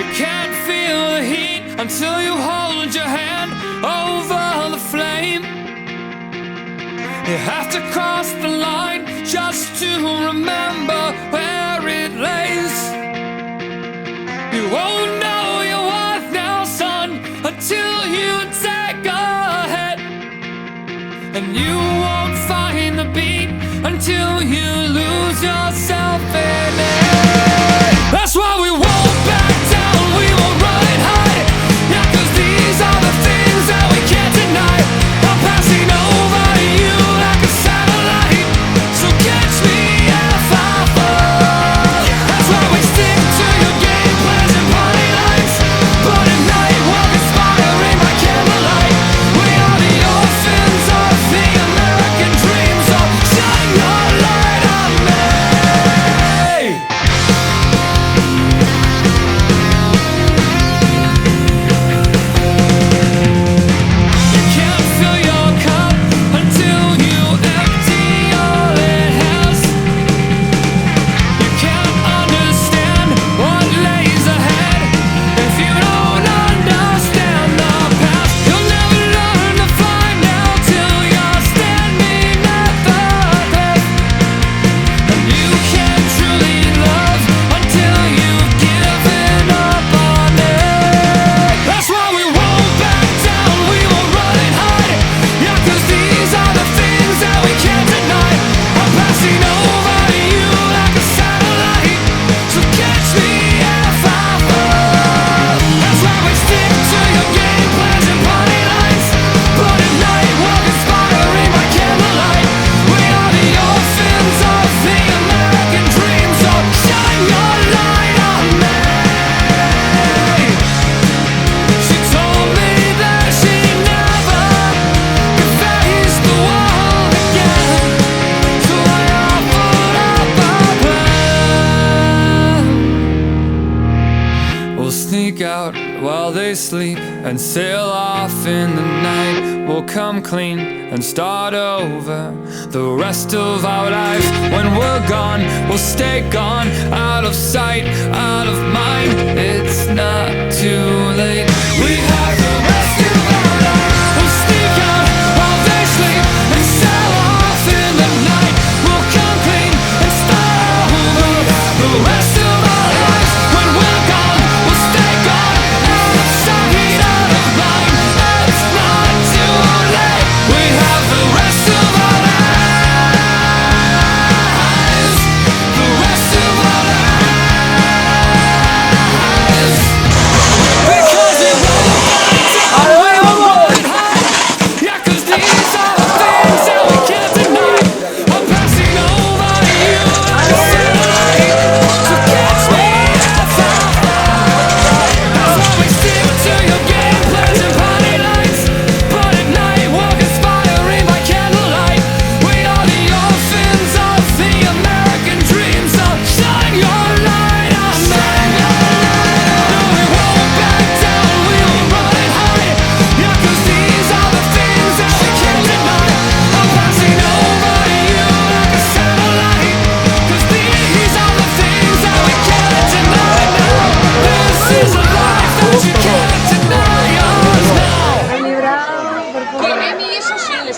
You can't feel the heat until you hold your hand over the flame. You have to cross the line just to remember where it lays. You won't know your worth now, son, until you take a hit. And you won't find the beat until you lose yourself in it. That's why we won't back down, we won't run and hide. Yeah, 'cause these are the things that we can't deny. I'm passing over you like a satellite, so catch me if I fall. That's why we stick to your game plans and party lights, but at night walk inspiring by candlelight. We are the orphans of the American dream, so shine your light on me. You can't fill your cup until you empty all it has. You can't understand what lays ahead if you don't understand the past. You'll never learn to fly now till you're standing at the cliff. And you can't truly love until you've given up on it. That's why we won't back down, we won't run and hide. Yeah, 'cause these are the things that we can't deny. I'm passing over you like a satellite, so catch me if I fall. That's why we stick to your game plans and party lights, but at night walk inspiring by candlelight. We are the orphans of the American dream, so shine your light on me. She told me that she never could face the world again, so I offered up a plan. We'll sneak out while they sleep and sail off in the night. We'll come clean and start over the rest of our lives. When we're gone, we'll stay gone, out of sight, out of mind. It's not too late. We have the